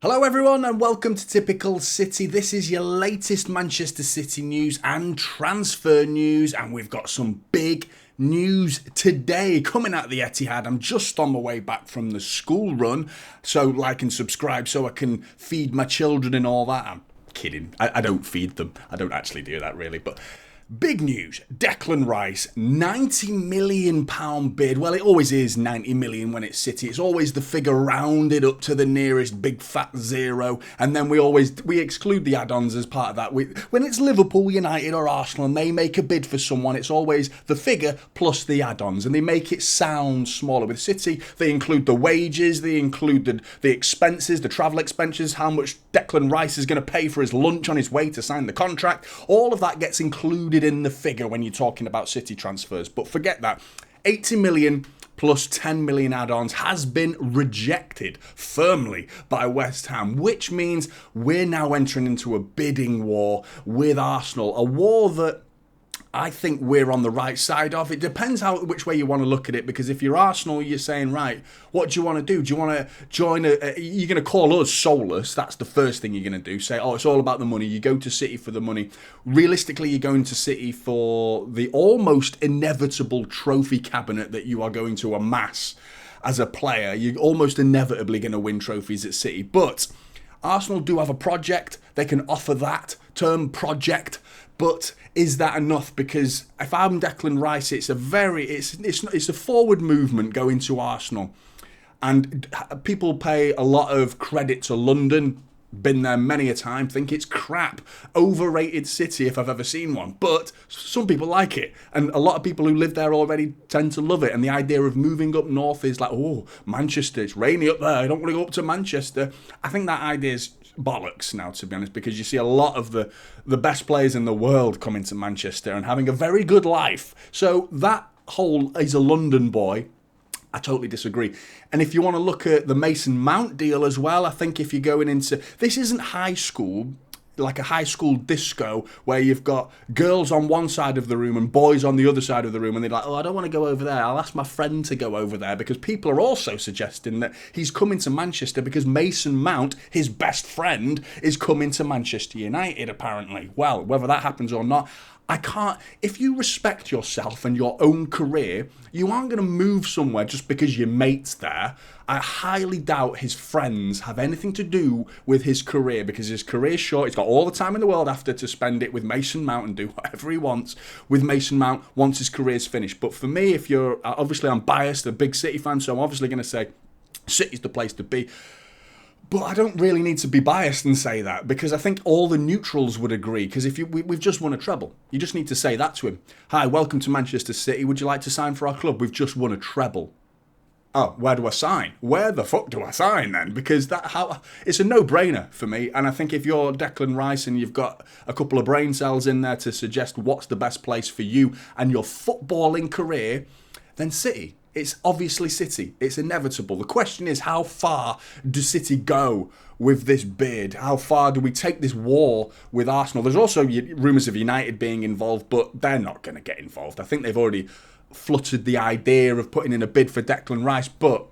Hello everyone and welcome to Typical City. This is your latest Manchester City news and transfer news, and we've got some big news today coming out of the Etihad. I'm just on my way back from the school run, so like and subscribe so I can feed my children and all that. I'm kidding. I don't feed them. I don't actually do that really, but big news, Declan Rice, £90 million bid. Well, it always is 90 million when it's City. It's always the figure rounded up to the nearest big fat zero. And then we exclude the add-ons as part of that. When it's Liverpool, United or Arsenal and they make a bid for someone, it's always the figure plus the add-ons. And they make it sound smaller. With City, they include the wages, they include the expenses, the travel expenses, how much Declan Rice is going to pay for his lunch on his way to sign the contract. All of that gets included in the figure when you're talking about City transfers. But forget that. 80 million plus 10 million add-ons has been rejected firmly by West Ham, which means we're now entering into a bidding war with Arsenal, a war that I think we're on the right side of. It depends which way you want to look at it, because if you're Arsenal, you're saying, right, what do you want to do? Do you want to join you're going to call us soulless? That's the first thing you're going to do. Say, oh, it's all about the money. You go to City for the money. Realistically, you're going to City for the almost inevitable trophy cabinet that you are going to amass as a player. You're almost inevitably going to win trophies at City. But Arsenal do have a project. They can offer that term project. But is that enough? Because if I'm Declan Rice, it's a forward movement going to Arsenal. And people pay a lot of credit to London. Been there many a time, think it's crap. Overrated city if I've ever seen one. But some people like it. And a lot of people who live there already tend to love it. And the idea of moving up north is like, oh, Manchester, it's rainy up there. I don't want to go up to Manchester. I think that idea is bollocks now, to be honest, because you see a lot of the best players in the world coming to Manchester and having a very good life. So that whole is a London boy. I totally disagree. And if you want to look at the Mason Mount deal as well, I think if you're going into... This isn't high school, like a high school disco, where you've got girls on one side of the room and boys on the other side of the room, and they're like, oh, I don't want to go over there. I'll ask my friend to go over there, because people are also suggesting that he's coming to Manchester because Mason Mount, his best friend, is coming to Manchester United, apparently. Well, whether that happens or not, I can't... If you respect yourself and your own career, you aren't going to move somewhere just because your mate's there. I highly doubt his friends have anything to do with his career, because his career's short. He's got all the time in the world after to spend it with Mason Mount and do whatever he wants with Mason Mount once his career's finished. But for me, if you're... Obviously, I'm biased, a big City fan, so I'm obviously going to say City's the place to be. But I don't really need to be biased and say that, because I think all the neutrals would agree. Because if we've just won a treble, you just need to say that to him. Hi, welcome to Manchester City. Would you like to sign for our club? We've just won a treble. Oh, where do I sign? Where the fuck do I sign then? Because it's a no-brainer for me. And I think if you're Declan Rice and you've got a couple of brain cells in there to suggest what's the best place for you and your footballing career, then City. It's obviously City. It's inevitable. The question is, how far does City go with this bid? How far do we take this war with Arsenal? There's also rumours of United being involved, but they're not going to get involved. I think they've already fluttered the idea of putting in a bid for Declan Rice, but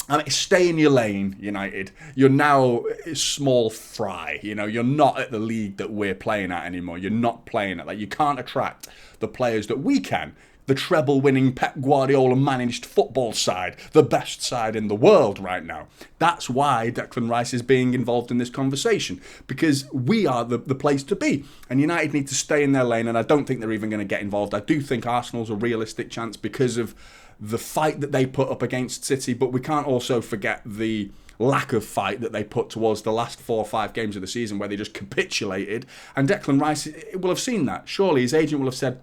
I mean, stay in your lane, United. You're now small fry. You're not at the league that we're playing at anymore. You're not playing at that. You can't attract the players that we can. The treble-winning Pep Guardiola-managed football side, the best side in the world right now. That's why Declan Rice is being involved in this conversation, because we are the place to be. And United need to stay in their lane, and I don't think they're even going to get involved. I do think Arsenal's a realistic chance because of the fight that they put up against City, but we can't also forget the lack of fight that they put towards the last 4 or 5 games of the season, where they just capitulated. And Declan Rice will have seen that. Surely his agent will have said,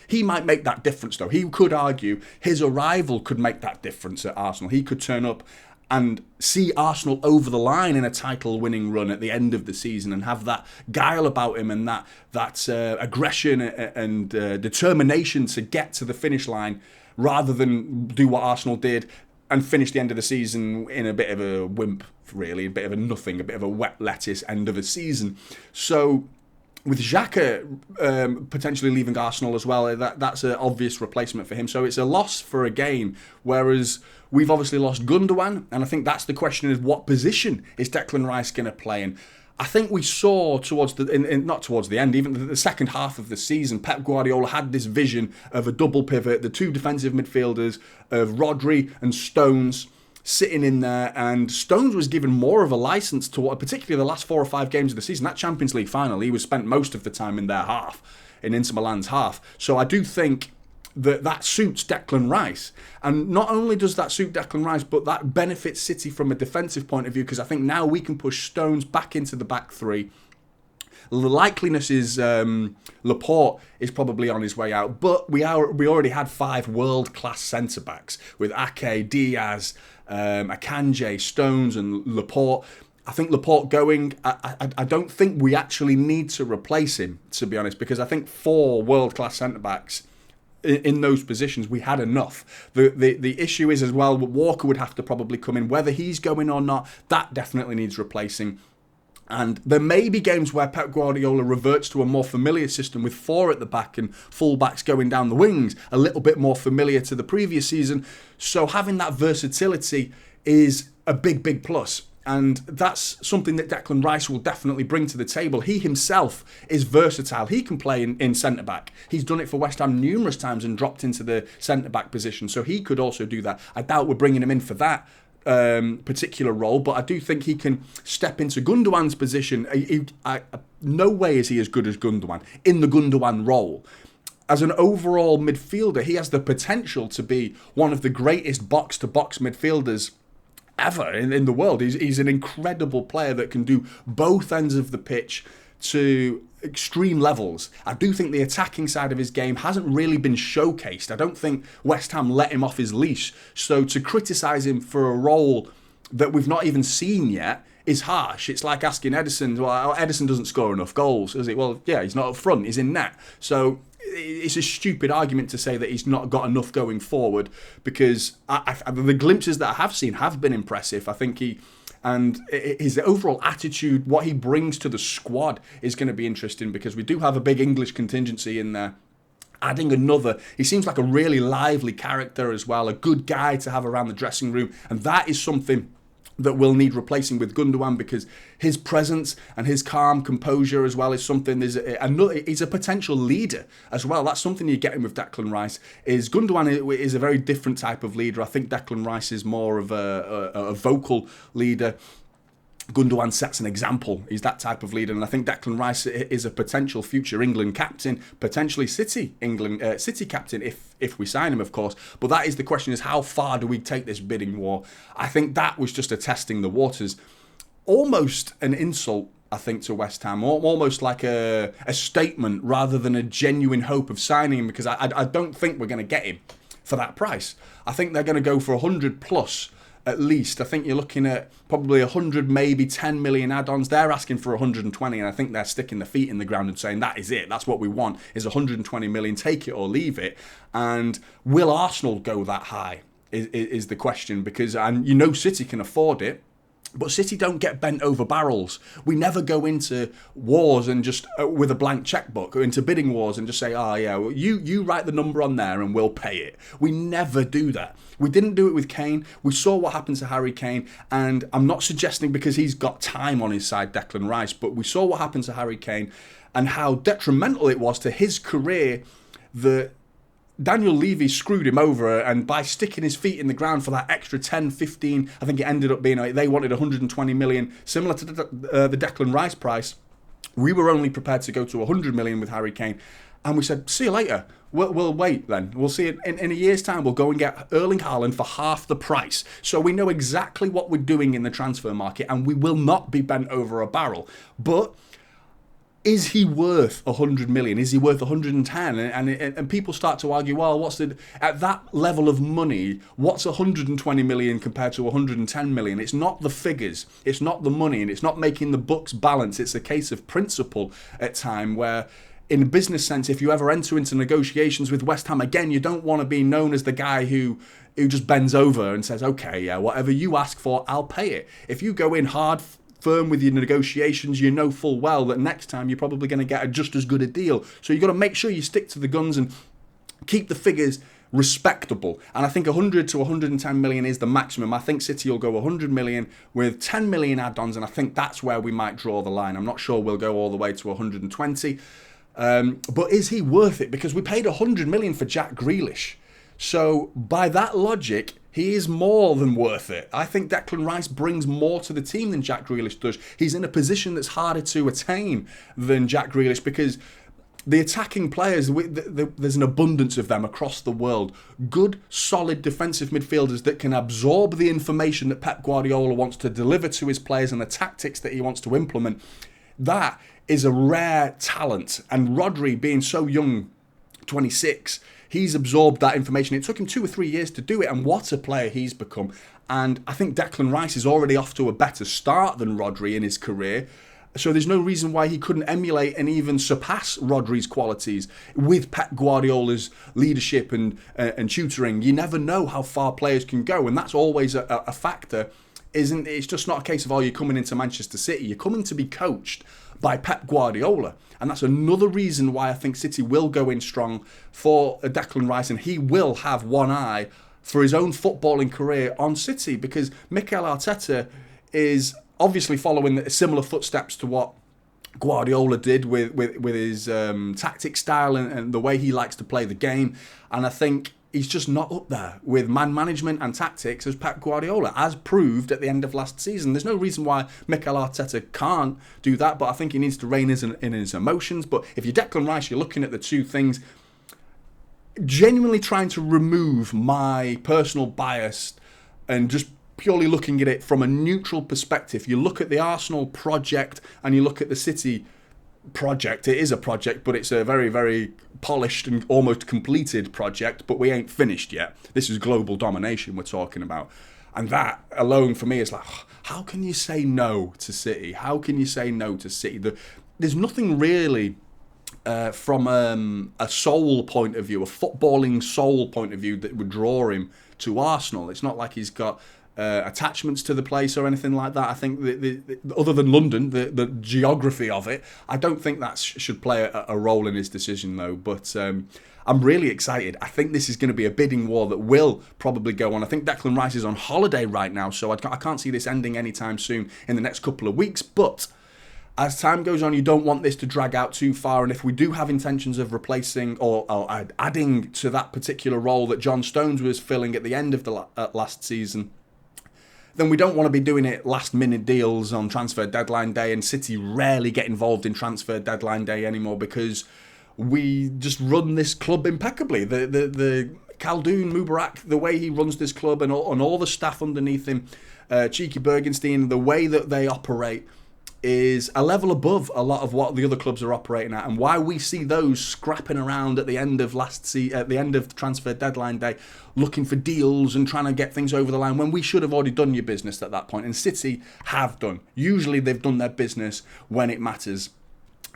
he might make that difference, though. He could argue his arrival could make that difference at Arsenal. He could turn up and see Arsenal over the line in a title-winning run at the end of the season and have that guile about him and that aggression and determination to get to the finish line, rather than do what Arsenal did and finish the end of the season in a bit of a wimp, really, a bit of a nothing, a bit of a wet lettuce end of a season. So with Xhaka potentially leaving Arsenal as well, that's an obvious replacement for him. So it's a loss for a gain, whereas we've obviously lost Gundogan, and I think that's the question: is what position is Declan Rice going to play in? I think we saw towards the not towards the end, even the second half of the season, Pep Guardiola had this vision of a double pivot, the two defensive midfielders of Rodri and Stones sitting in there, and Stones was given more of a license to what, particularly the last 4 or 5 games of the season. That Champions League final, he was spent most of the time in their half, in Inter Milan's half. So I do think that suits Declan Rice. And not only does that suit Declan Rice, but that benefits City from a defensive point of view, because I think now we can push Stones back into the back three. The likeliness is Laporte is probably on his way out, but we already had 5 world-class centre-backs with Ake, Diaz, Akanji, Stones and Laporte. I think Laporte going, I don't think we actually need to replace him, to be honest, because I think 4 world-class centre-backs in those positions, we had enough. The issue is as well, Walker would have to probably come in. Whether he's going or not, that definitely needs replacing. And there may be games where Pep Guardiola reverts to a more familiar system with 4 at the back and full-backs going down the wings, a little bit more familiar to the previous season. So having that versatility is a big, big plus. And that's something that Declan Rice will definitely bring to the table. He himself is versatile. He can play in centre-back. He's done it for West Ham numerous times and dropped into the centre-back position. So he could also do that. I doubt we're bringing him in for that particular role, but I do think he can step into Gundogan's position. No way is he as good as Gundogan in the Gundogan role. As an overall midfielder, he has the potential to be one of the greatest box-to-box midfielders ever in the world. He's an incredible player that can do both ends of the pitch to extreme levels. I do think the attacking side of his game hasn't really been showcased. I don't think West Ham let him off his leash. So to criticise him for a role that we've not even seen yet is harsh. It's like asking Ederson, well, Ederson doesn't score enough goals, is it? Well, yeah, he's not up front, he's in net. So it's a stupid argument to say that he's not got enough going forward, because the glimpses that I have seen have been impressive. I think his overall attitude, what he brings to the squad is going to be interesting, because we do have a big English contingency in there. Adding another, he seems like a really lively character as well, a good guy to have around the dressing room, and that is something that will need replacing with Gundogan, because his presence and his calm composure as well is something. He's a potential leader as well. That's something you're getting with Declan Rice. Gundogan is a very different type of leader. I think Declan Rice is more of a vocal leader. Gundogan sets an example. He's that type of leader, and I think Declan Rice is a potential future England captain, potentially City captain if we sign him, of course. But that is the question: is how far do we take this bidding war? I think that was just a testing the waters, almost an insult, I think, to West Ham, almost like a statement rather than a genuine hope of signing him, because I don't think we're going to get him for that price. I think they're going to go for 100 plus. At least. I think you're looking at probably 100, maybe 10 million add-ons. They're asking for 120, and I think they're sticking their feet in the ground and saying that is it. That's what we want, is 120 million. Take it or leave it. And will Arsenal go that high is the question, because City can afford it. But City don't get bent over barrels. We never go into wars and just with a blank checkbook, or into bidding wars and just say, oh yeah, well, you write the number on there and we'll pay it. We never do that. We didn't do it with Kane. We saw what happened to Harry Kane, and I'm not suggesting because he's got time on his side, Declan Rice, but we saw what happened to Harry Kane and how detrimental it was to his career that Daniel Levy screwed him over, and by sticking his feet in the ground for that extra 10, 15, I think it ended up being, they wanted 120 million, similar to the Declan Rice price. We were only prepared to go to 100 million with Harry Kane, and we said, see you later. We'll wait then. We'll see it in a year's time. We'll go and get Erling Haaland for half the price. So we know exactly what we're doing in the transfer market, and we will not be bent over a barrel. But is he worth 100 million? Is he worth 110? And people start to argue, well, at that level of money, what's 120 million compared to 110 million? It's not the figures, it's not the money, and it's not making the books balance. It's a case of principle at time where, in a business sense, if you ever enter into negotiations with West Ham, again, you don't want to be known as the guy who just bends over and says, okay, yeah, whatever you ask for, I'll pay it. If you go in hard firm with your negotiations, you know full well that next time you're probably going to get just as good a deal. So you've got to make sure you stick to the guns and keep the figures respectable. And I think 100 to 110 million is the maximum. I think City will go 100 million with 10 million add-ons, and I think that's where we might draw the line. I'm not sure we'll go all the way to 120. But is he worth it? Because we paid 100 million for Jack Grealish. So by that logic, he is more than worth it. I think Declan Rice brings more to the team than Jack Grealish does. He's in a position that's harder to attain than Jack Grealish because the attacking players, there's an abundance of them across the world. Good, solid defensive midfielders that can absorb the information that Pep Guardiola wants to deliver to his players and the tactics that he wants to implement. That is a rare talent. And Rodri, being so young, 26, he's absorbed that information. It took him 2 or 3 years to do it, and what a player he's become. And I think Declan Rice is already off to a better start than Rodri in his career. So there's no reason why he couldn't emulate and even surpass Rodri's qualities with Pep Guardiola's leadership and tutoring. You never know how far players can go, and that's always a factor. It's just not a case of, oh, you're coming into Manchester City. You're coming to be coached by Pep Guardiola. And that's another reason why I think City will go in strong for Declan Rice, and he will have one eye for his own footballing career on City, because Mikel Arteta is obviously following similar footsteps to what Guardiola did with his tactic style and the way he likes to play the game. And I think he's just not up there with man management and tactics as Pep Guardiola, as proved at the end of last season. There's no reason why Mikel Arteta can't do that, but I think he needs to rein in his emotions. But if you're Declan Rice, you're looking at the two things, genuinely trying to remove my personal bias and just purely looking at it from a neutral perspective. You look at the Arsenal project and you look at the City project. It is a project, but it's a very, very polished and almost completed project, but we ain't finished yet. This is global domination we're talking about. And that alone for me is like, how can you say no to City? How can you say no to City? There's nothing really from a soul point of view, a footballing soul point of view, that would draw him to Arsenal. It's not like he's got attachments to the place or anything like that. I think other than London, the geography of it, I don't think that should play a role in his decision though. But I'm really excited. I think this is going to be a bidding war that will probably go on. I think Declan Rice is on holiday right now, so I can't see this ending anytime soon in the next couple of weeks. But as time goes on, you don't want this to drag out too far. And if we do have intentions of replacing or adding to that particular role that John Stones was filling at the end of the last season, then we don't want to be doing it last-minute deals on transfer deadline day, and City rarely get involved in transfer deadline day anymore because we just run this club impeccably. The Khaldoon Mubarak, the way he runs this club and all the staff underneath him, Cheeky Bergenstein, the way that they operate is a level above a lot of what the other clubs are operating at, and why we see those scrapping around at the end of at the end of transfer deadline day, looking for deals and trying to get things over the line when we should have already done your business at that point. And City have done. Usually they've done their business when it matters.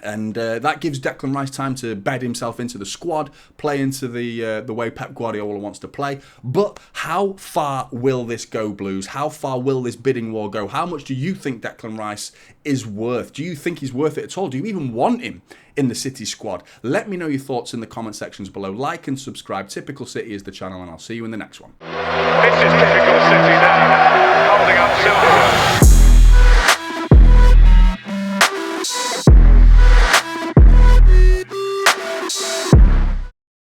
And that gives Declan Rice time to bed himself into the squad, play into the way Pep Guardiola wants to play. But how far will this go, Blues? How far will this bidding war go? How much do you think Declan Rice is worth? Do you think he's worth it at all? Do you even want him in the City squad? Let me know your thoughts in the comment sections below. Like and subscribe. Typical City is the channel, and I'll see you in the next one. This is typical City now, holding up silverware.